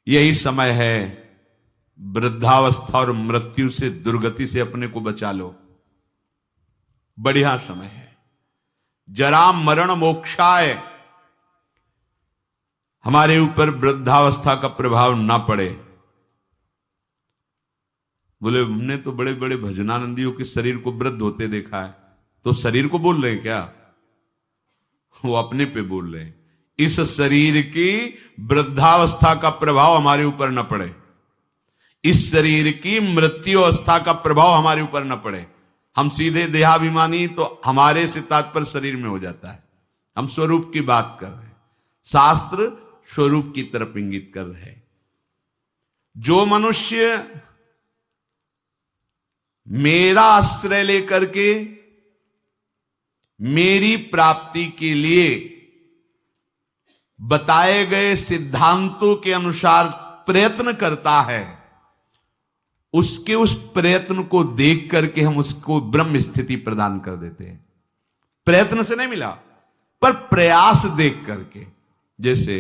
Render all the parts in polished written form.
यही समय है वृद्धावस्था और मृत्यु से, दुर्गति से अपने को बचा लो। बढ़िया समय है। जरा मरण मोक्षाय, हमारे ऊपर वृद्धावस्था का प्रभाव ना पड़े। बोले हमने तो बड़े बड़े भजनानंदियों के शरीर को वृद्ध होते देखा है। तो शरीर को बोल रहे हैं क्या? वो अपने पे बोल रहे हैं। इस शरीर की वृद्धावस्था का प्रभाव हमारे ऊपर न पड़े, इस शरीर की मृत्यु अवस्था का प्रभाव हमारे ऊपर न पड़े। हम सीधे देहाभिमानी तो हमारे से तात्पर्य शरीर में हो जाता है। हम स्वरूप की बात कर रहे हैं, शास्त्र स्वरूप की तरफ इंगित कर रहे हैं। जो मनुष्य मेरा आश्रय लेकर के मेरी प्राप्ति के लिए बताए गए सिद्धांतों के अनुसार प्रयत्न करता है, उसके उस प्रयत्न को देख करके हम उसको ब्रह्म स्थिति प्रदान कर देते हैं। प्रयत्न से नहीं मिला, पर प्रयास देख करके। जैसे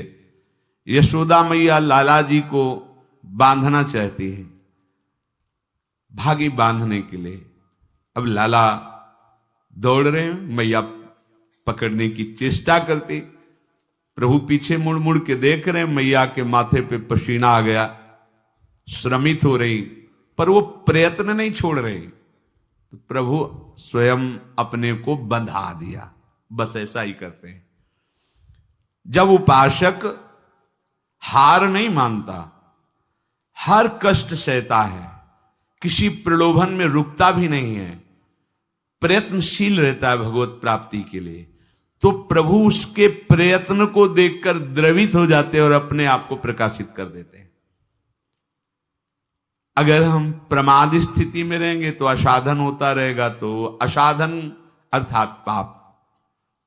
यशोदा मैया लाला जी को बांधना चाहती है, भागी बांधने के लिए। अब लाला दौड़ रहे हैं, मैया पकड़ने की चेष्टा करती, प्रभु पीछे मुड़ मुड़ के देख रहे हैं, मैया के माथे पे पसीना आ गया, श्रमित हो रही, पर वो प्रयत्न नहीं छोड़ रहे। तो प्रभु स्वयं अपने को बंधा दिया। बस ऐसा ही करते हैं। जब उपासक हार नहीं मानता, हर कष्ट सहता है, किसी प्रलोभन में रुकता भी नहीं है, प्रयत्नशील रहता है भगवत प्राप्ति के लिए, तो प्रभु उसके प्रयत्न को देखकर द्रवित हो जाते हैं और अपने आप को प्रकाशित कर देते हैं। अगर हम प्रमाद स्थिति में रहेंगे तो असाधन होता रहेगा, तो असाधन अर्थात पाप,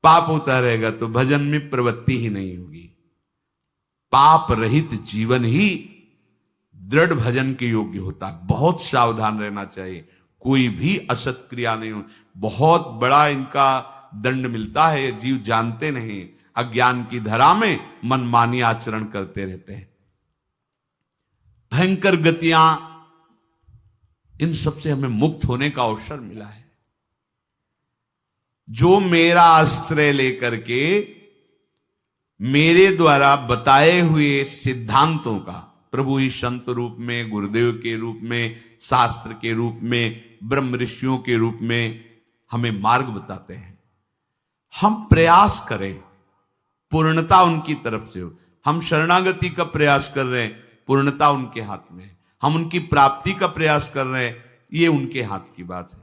पाप होता रहेगा तो भजन में प्रवृत्ति ही नहीं होगी। पाप रहित जीवन ही दृढ़ भजन के योग्य होता है। बहुत सावधान रहना चाहिए, कोई भी असत क्रिया नहीं हो। बहुत बड़ा इनका दंड मिलता है, ये जीव जानते नहीं, अज्ञान की धरा में मनमानी आचरण करते रहते हैं। भयंकर गतियां, इन सब से हमें मुक्त होने का अवसर मिला है। जो मेरा आश्रय लेकर के मेरे द्वारा बताए हुए सिद्धांतों का, प्रभु ही संत रूप में, गुरुदेव के रूप में, शास्त्र के रूप में, ब्रह्म ऋषियों के रूप में हमें मार्ग बताते हैं, हम प्रयास करें, पूर्णता उनकी तरफ से हो। हम शरणागति का प्रयास कर रहे हैं, पूर्णता उनके हाथ में है। हम उनकी प्राप्ति का प्रयास कर रहे हैं, ये उनके हाथ की बात है।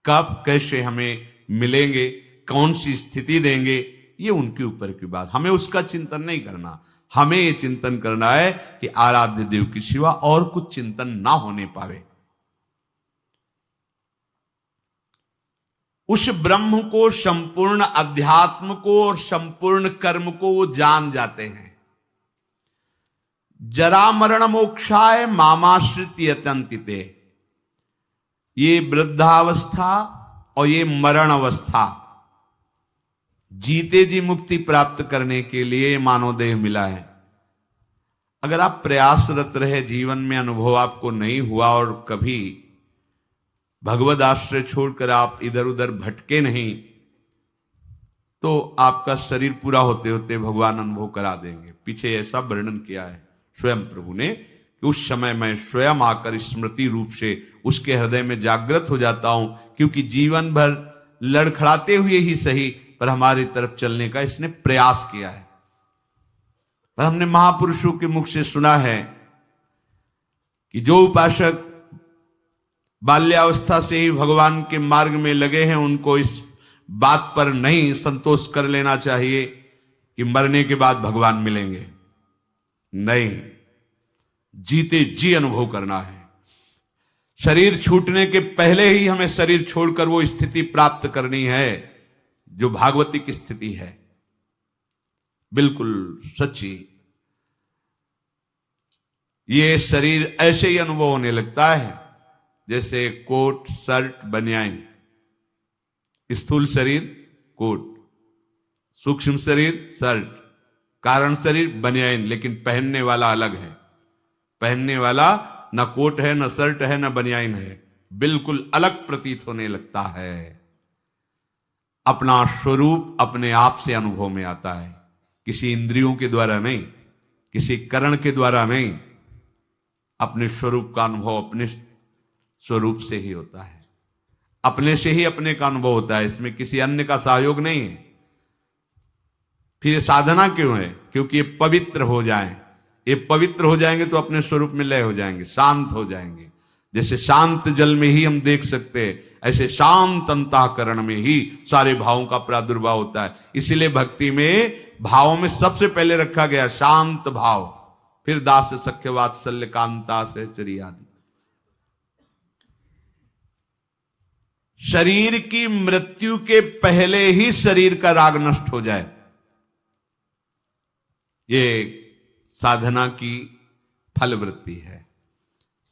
कब कैसे हमें मिलेंगे, कौन सी स्थिति देंगे, ये उनके ऊपर की बात। हमें उसका चिंतन नहीं करना, हमें ये चिंतन करना है कि आराध्य देव के सिवा और कुछ चिंतन ना होने पावे। उस ब्रह्म को, संपूर्ण अध्यात्म को और संपूर्ण कर्म को वो जान जाते हैं। जरा मरण मोक्षाय मामाश्रित यतन्तिते, ये वृद्धावस्था और ये मरण अवस्था, जीते जी मुक्ति प्राप्त करने के लिए मानव देह मिला है। अगर आप प्रयासरत रहे, जीवन में अनुभव आपको नहीं हुआ और कभी भगवद आश्रय छोड़कर आप इधर उधर भटके नहीं, तो आपका शरीर पूरा होते होते भगवान अनुभव करा देंगे। पीछे ऐसा वर्णन किया है स्वयं प्रभु ने कि उस समय मैं स्वयं आकर स्मृति रूप से उसके हृदय में जागृत हो जाता हूं, क्योंकि जीवन भर लड़खड़ाते हुए ही सही पर हमारी तरफ चलने का इसने प्रयास किया है। पर हमने महापुरुषों के मुख से सुना है कि जो उपासक बाल्यावस्था से ही भगवान के मार्ग में लगे हैं, उनको इस बात पर नहीं संतोष कर लेना चाहिए कि मरने के बाद भगवान मिलेंगे। नहीं, जीते जी अनुभव करना है। शरीर छूटने के पहले ही हमें शरीर छोड़कर वो स्थिति प्राप्त करनी है जो भागवती की स्थिति है, बिल्कुल सच्ची। ये शरीर ऐसे ही अनुभव होने लगता है जैसे कोट, शर्ट, बनियान। स्थूल शरीर कोट, सूक्ष्म शरीर शर्ट, कारण शरीर बनियान, लेकिन पहनने वाला अलग है। पहनने वाला न कोट है, न शर्ट है, न बनियाइन है, बिल्कुल अलग प्रतीत होने लगता है। अपना स्वरूप अपने आप से अनुभव में आता है, किसी इंद्रियों के द्वारा नहीं, किसी करण के द्वारा नहीं। अपने स्वरूप का अनुभव अपने स्वरूप से ही होता है, अपने से ही अपने का अनुभव होता है, इसमें किसी अन्य का सहयोग नहीं है। फिर ये साधना क्यों है? क्योंकि ये पवित्र हो जाएं। ये पवित्र हो जाएंगे तो अपने स्वरूप में लय हो जाएंगे, शांत हो जाएंगे। जैसे शांत जल में ही हम देख सकते हैं, ऐसे शांत अंतःकरण में ही सारे भावों का प्रादुर्भाव होता है। इसीलिए भक्ति में भावों में सबसे पहले रखा गया शांत भाव, फिर दास सख्य वात्सल्य कांता सहचरी आदि। शरीर की मृत्यु के पहले ही शरीर का राग नष्ट हो जाए, ये साधना की फलवृत्ति है।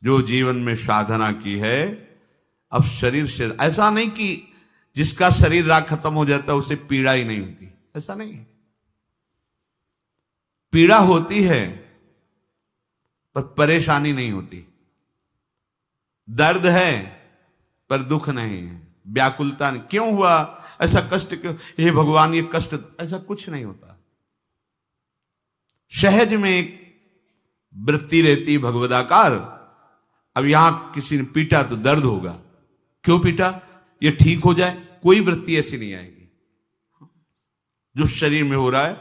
जो जीवन में साधना की है, अब शरीर से ऐसा नहीं कि जिसका शरीर राग खत्म हो जाता है उसे पीड़ा ही नहीं होती, ऐसा नहीं है। पीड़ा होती है पर परेशानी नहीं होती, दर्द है पर दुख नहीं है, व्याकुलता नहीं। क्यों हुआ ऐसा कष्ट, क्यों हे भगवान ये कष्ट, ऐसा कुछ नहीं होता। सहज में एक वृत्ति रहती भगवदाकार। अब यहां किसी ने पीटा तो दर्द होगा, क्यों पीटा, ये ठीक हो जाए, कोई वृत्ति ऐसी नहीं आएगी। जो शरीर में हो रहा है,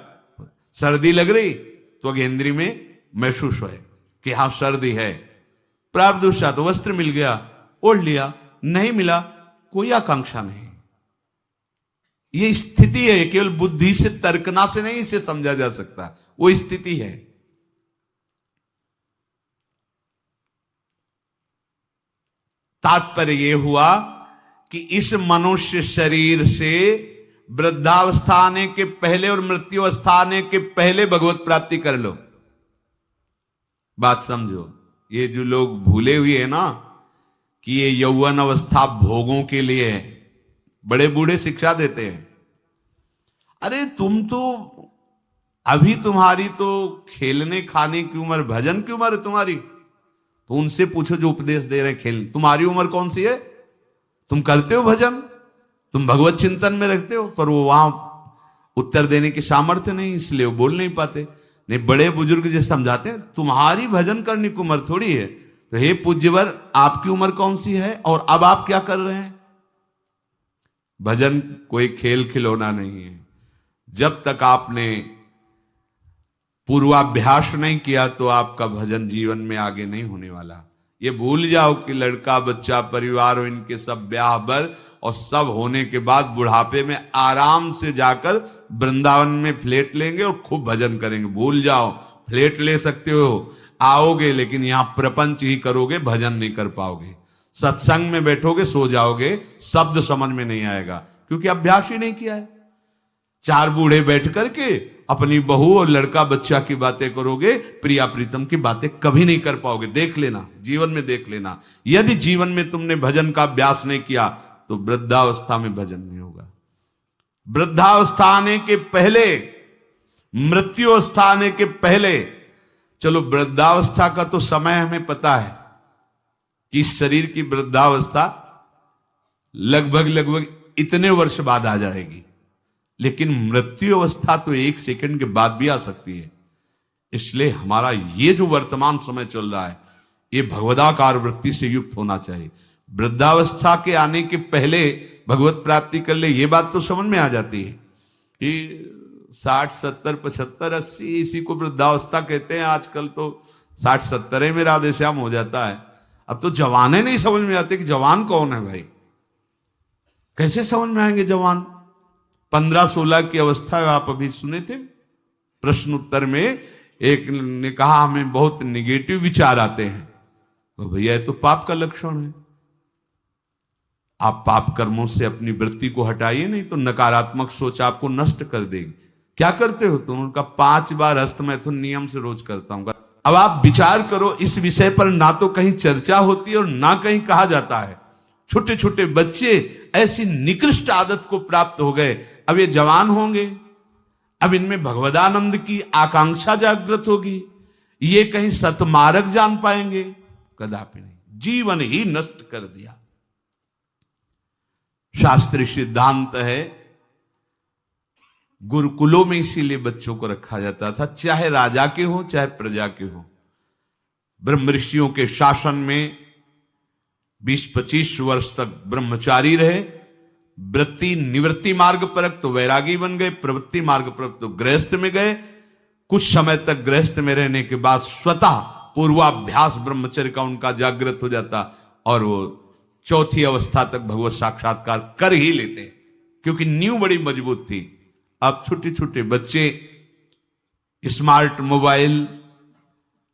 सर्दी लग रही तो अगेंद्री में महसूस हो कि हाँ सर्दी है, प्रारब्ध तो वस्त्र मिल गया ओढ़ लिया, नहीं मिला कोई आकांक्षा नहीं। ये स्थिति है, केवल बुद्धि से तर्कना से नहीं इसे समझा जा सकता, वो स्थिति है। तात्पर्य यह हुआ कि इस मनुष्य शरीर से वृद्धावस्था आने के पहले और मृत्यु अवस्था आने के पहले भगवत प्राप्ति कर लो। बात समझो, ये जो लोग भूले हुए हैं ना कि ये यौवन अवस्था भोगों के लिए है, बड़े बूढ़े शिक्षा देते हैं, अरे तुम तो अभी तुम्हारी तो खेलने खाने की उम्र, भजन की उम्र है तुम्हारी, तो उनसे पूछो जो उपदेश दे रहे हैं खेल, तुम्हारी उम्र कौन सी है? तुम करते हो भजन, तुम भगवत चिंतन में रखते हो, पर वो वहां उत्तर देने की सामर्थ्य नहीं, इसलिए वो बोल नहीं पाते। नहीं, बड़े बुजुर्ग जैसे समझाते हैं तुम्हारी भजन करने की उम्र थोड़ी है, तो हे पूज्यवर आपकी उम्र कौन सी है और अब आप क्या कर रहे हैं? भजन कोई खेल खिलौना नहीं है। जब तक आपने पूर्वाभ्यास नहीं किया तो आपका भजन जीवन में आगे नहीं होने वाला। ये भूल जाओ कि लड़का बच्चा परिवार और इनके सब ब्याह बर और सब होने के बाद बुढ़ापे में आराम से जाकर वृंदावन में फ्लैट लेंगे और खूब भजन करेंगे। भूल जाओ, फ्लैट ले सकते हो, आओगे लेकिन यहां प्रपंच ही करोगे, भजन नहीं कर पाओगे। सत्संग में बैठोगे सो जाओगे, शब्द समझ में नहीं आएगा क्योंकि अभ्यास ही नहीं किया है। चार बूढ़े बैठ करके अपनी बहू और लड़का बच्चा की बातें करोगे, प्रिया प्रीतम की बातें कभी नहीं कर पाओगे। देख लेना, जीवन में देख लेना, यदि जीवन में तुमने भजन का अभ्यास नहीं किया तो वृद्धावस्था में भजन नहीं होगा। वृद्धावस्था आने के पहले, मृत्यु अवस्था आने के पहले, चलो वृद्धावस्था का तो समय हमें पता है कि शरीर की वृद्धावस्था लगभग इतने वर्ष बाद आ जाएगी, लेकिन मृत्यु अवस्था तो एक सेकंड के बाद भी आ सकती है। इसलिए हमारा ये जो वर्तमान समय चल रहा है ये भगवदाकार वृत्ति से युक्त होना चाहिए। वृद्धावस्था के आने के पहले भगवत प्राप्ति कर ले, ये बात तो समझ में आ जाती है कि 60, 70, 75, 80 इसी को वृद्धावस्था कहते हैं। आजकल तो 60, 70 में राधे श्याम हो जाता है। अब तो जवाने नहीं समझ में आते कि जवान कौन है भाई, कैसे समझ में आएंगे जवान? 15-16 की अवस्था है। आप अभी सुने थे प्रश्न उत्तर में, एक ने कहा हमें बहुत निगेटिव विचार आते हैं। तो भैया ये तो पाप का लक्षण है। आप पाप कर्मों से अपनी वृत्ति को हटाइए, नहीं तो नकारात्मक सोच आपको नष्ट कर देगी। क्या करते हो तुम? उनका 5 बार हस्तमैथुन नियम से रोज करता हूं। अब आप विचार करो, इस विषय पर ना तो कहीं चर्चा होती है और ना कहीं कहा जाता है। छोटे छोटे बच्चे ऐसी निकृष्ट आदत को प्राप्त हो गए, अब ये जवान होंगे, अब इनमें भगवदानंद की आकांक्षा जागृत होगी, ये कहीं सतमार्ग जान पाएंगे? कदापि नहीं। जीवन ही नष्ट कर दिया। शास्त्रीय सिद्धांत है, गुरुकुलों में इसीलिए बच्चों को रखा जाता था, चाहे राजा के हो चाहे प्रजा के हो। ब्रह्म ऋषियों के शासन में 20-25 वर्ष तक ब्रह्मचारी रहे। वृत्ति निवृत्ति मार्ग पर तो वैरागी बन गए, प्रवृत्ति मार्ग पर तो गृहस्थ में गए। कुछ समय तक गृहस्थ में रहने के बाद स्वतः पूर्वाभ्यास ब्रह्मचर्य का उनका जागृत हो जाता और वो चौथी अवस्था तक भगवत साक्षात्कार कर ही लेते, क्योंकि नींव बड़ी मजबूत थी। अब छोटे छोटे बच्चे स्मार्ट मोबाइल,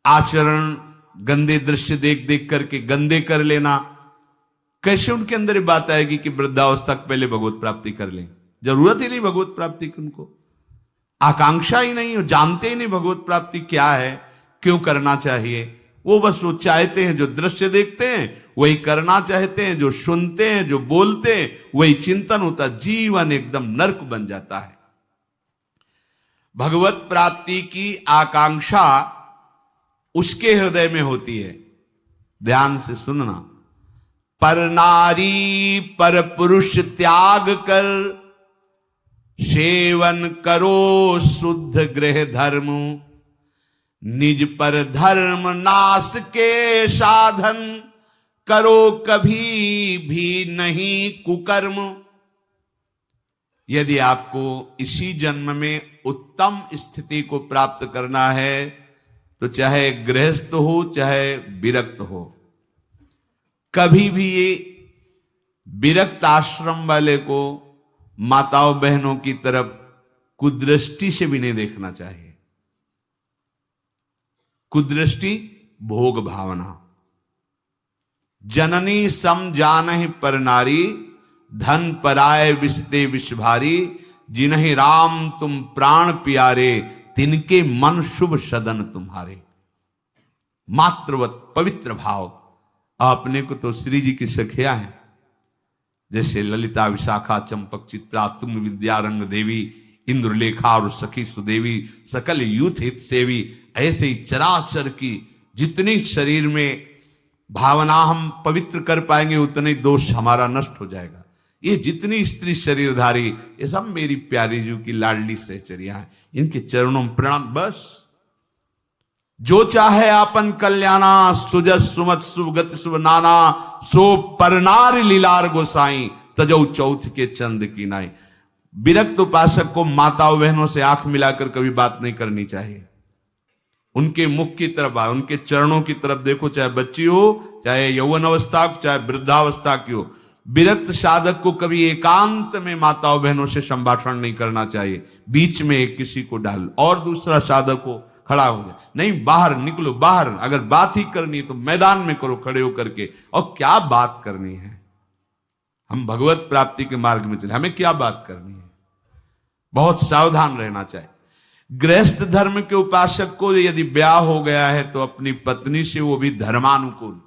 आचरण, गंदे दृश्य देख देख करके गंदे कर लेना, कैसे उनके अंदर ये बात आएगी कि वृद्धावस्था पहले भगवत प्राप्ति कर लें? जरूरत ही नहीं भगवत प्राप्ति की, उनको आकांक्षा ही नहीं, जानते ही नहीं भगवत प्राप्ति क्या है, क्यों करना चाहिए। वो बस वो चाहते हैं, जो दृश्य देखते हैं वही करना चाहते हैं, जो सुनते हैं, जो बोलते हैं वही चिंतन होता। जीवन एकदम नरक बन जाता है। भगवत प्राप्ति की आकांक्षा उसके हृदय में होती है। ध्यान से सुनना। पर नारी पर पुरुष त्याग कर, सेवन करो शुद्ध गृह धर्म, निज पर धर्म नाश के साधन, करो कभी भी नहीं कुकर्म। यदि आपको इसी जन्म में उत्तम स्थिति को प्राप्त करना है तो चाहे गृहस्थ हो चाहे विरक्त हो, कभी भी ये विरक्त आश्रम वाले को माताओं बहनों की तरफ कुदृष्टि से भी नहीं देखना चाहिए। कुदृष्टि भोग भावना। जननी सम जानहि पर नारी, धन पराय विषते विष भारी, जिन्हि राम तुम प्राण प्यारे, तिनके मन शुभ सदन तुम्हारे। मातृवत पवित्र भाव। अपने को तो श्री जी की सखिया है, जैसे ललिता, विशाखा, चंपक, चित्रा, तुंग, विद्या, रंग देवी, इंद्रलेखा और सखी सुदेवी, सकल यूथ हित सेवी। ऐसे ही चराचर की जितनी शरीर में भावना हम पवित्र कर पाएंगे उतने दोष हमारा नष्ट हो जाएगा। ये जितनी स्त्री शरीरधारी, ये सब मेरी प्यारी जी की लाडली सहचरिया है। इनके चरणों में प्रणाम। बस जो चाहे आपन कल्याणा, सुजस सुमत सुगत शुभ नाना, सो परनार लीलार गोसाई, तजौ चौथ के चंद की नाई। विरक्त उपासक को माताओं बहनों से आंख मिलाकर कभी बात नहीं करनी चाहिए। उनके मुख की तरफ, उनके चरणों की तरफ देखो, चाहे बच्ची हो, चाहे यौवन अवस्था, चाहे वृद्धावस्था की हो। विरक्त साधक को कभी एकांत में माताओं बहनों से संभाषण नहीं करना चाहिए। बीच में एक किसी को डाल और दूसरा साधक हो खड़ा हो जाए, नहीं बाहर निकलो। बाहर अगर बात ही करनी है तो मैदान में करो खड़े होकर के। और क्या बात करनी है? हम भगवत प्राप्ति के मार्ग में चले, हमें क्या बात करनी है? बहुत सावधान रहना चाहिए। गृहस्थ धर्म के उपासक को यदि ब्याह हो गया है तो अपनी पत्नी से वो भी धर्मानुकूल,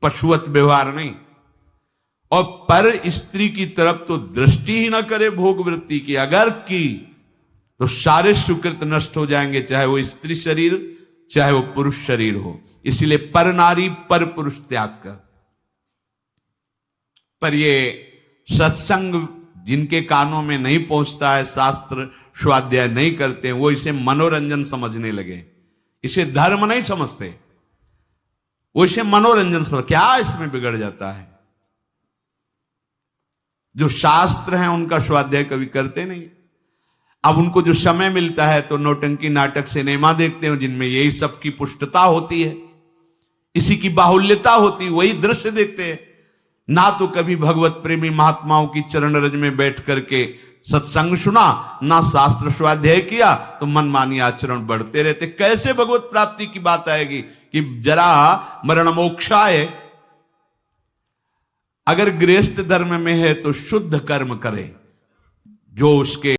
पशुवत व्यवहार नहीं। और पर स्त्री की तरफ तो दृष्टि ही ना करे भोग वृत्ति की। अगर की तो सारे सुकृत नष्ट हो जाएंगे, चाहे वो स्त्री शरीर चाहे वो पुरुष शरीर हो। इसलिए पर नारी पर पुरुष त्याग कर। पर ये सत्संग जिनके कानों में नहीं पहुंचता है, शास्त्र स्वाध्याय नहीं करते हैं, वो इसे मनोरंजन समझने लगे, इसे धर्म नहीं समझते, वो इसे मनोरंजन समझ। क्या इसमें बिगड़ जाता है? जो शास्त्र हैं उनका स्वाध्याय कभी करते नहीं। अब उनको जो समय मिलता है तो नौटंकी नाटक सिनेमा देखते हैं, जिनमें यही सब की पुष्टता होती है, इसी की बाहुल्यता होती है, वही दृश्य देखते हैं। ना तो कभी भगवत प्रेमी महात्माओं की चरण रज में बैठ करके सत्संग सुना, ना शास्त्र स्वाध्याय किया, तो मनमानी आचरण बढ़ते रहते। कैसे भगवत प्राप्ति की बात आएगी कि जरा मरण मोक्षाय? अगर गृहस्थ धर्म में है तो शुद्ध कर्म करे, जो उसके